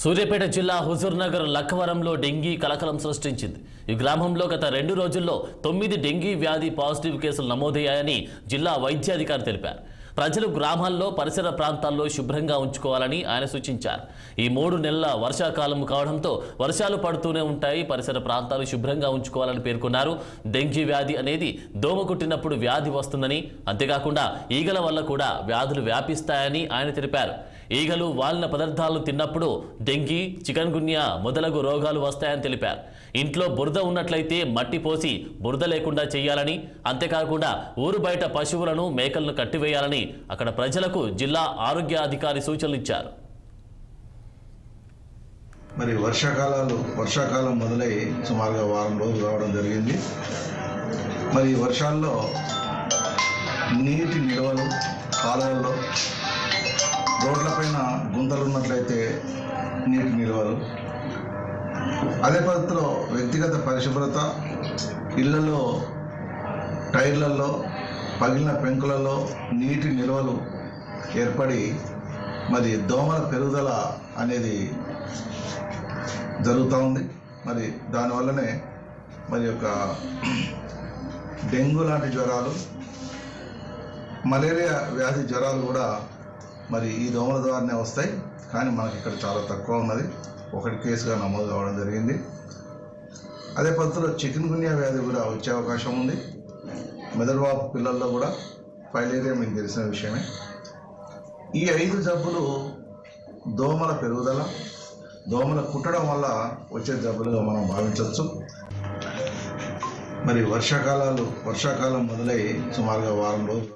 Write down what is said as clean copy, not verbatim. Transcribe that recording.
సూర్యాపేట జిల్లా హుజూర్నగర్ లక్కవరంలో డెంగీ కలకలం సృష్టించింది. ఈ గ్రామంలో గత 2 రోజుల్లో 9 డెంగీ వ్యాధి పాజిటివ్ కేసులు నమోదయ్యాయని జిల్లా వైద్యాధికారి తెలిపారు. ప్రజలు గ్రామాల్లో పరిసర ప్రాంతాల్లో శుభ్రంగా ఉంచుకోవాలని ఆయన సూచించారు. ఈ 3 నెలల వర్షాకాలం కావడంతో వర్షాలు పడుతూనే ఉంటాయి, పరిసర ప్రాంతాలు శుభ్రంగా ఉంచుకోవాలని పేర్కొన్నారు. డెంగీ వ్యాధి అనేది దోమ కుట్టినప్పుడు వ్యాధి వస్తుందని, అంతేకాకుండా ఈగల వల్ల కూడా వ్యాధులు వ్యాపిస్తాయని ఆయన తెలిపారు. ఈగలు వాలిన పదార్థాలను తిన్నప్పుడు డెంగీ, చికెన్ గున్యా మొదలగు రోగాలు వస్తాయని తెలిపారు. ఇంట్లో బురద ఉన్నట్లయితే మట్టి పోసి బురద లేకుండా చేయాలని, అంతేకాకుండా ఊరు బయట పశువులను మేకలను కట్టివేయాలని అక్కడ ప్రజలకు జిల్లా ఆరోగ్య అధికారి సూచనలు ఇచ్చారు. మరి వర్షాకాలం మొదలై సుమారుగా వారం రోజులు రావడం జరిగింది. మరి వర్షాల్లో నీటి నిల్వలు, కాలువల్లో, రోడ్లపైన గుంతలు ఉన్నట్లయితే నీటి నిల్వలు, అదే పద్ధతిలో వ్యక్తిగత పరిశుభ్రత, ఇళ్లలో టైర్లలో, పగిలిన పెంకులలో నీటి నిల్వలు ఏర్పడి మరి దోమల పెరుగుదల అనేది జరుగుతూ ఉంది. మరి దానివల్లనే మరి యొక్క డెంగ్యూ లాంటి జ్వరాలు, మలేరియా వ్యాధి జ్వరాలు కూడా మరి ఈ దోమల ద్వారానే వస్తాయి. కానీ మనకి ఇక్కడ చాలా తక్కువ ఉన్నది, 1 కేసుగా నమోదు కావడం జరిగింది. అదే పద్ధతిలో చికెన్ గున్యా వ్యాధి కూడా వచ్చే అవకాశం ఉంది. మెదడువాపు పిల్లల్లో కూడా ఫైలేరియా మీకు తెలిసిన విషయమే. ఈ 5 జబ్బులు దోమల పెరుగుదల, దోమల కుట్టడం వల్ల వచ్చే జబ్బులుగా మనం భావించవచ్చు. మరి వర్షాకాలం మొదలై సుమారుగా వారం రోజులు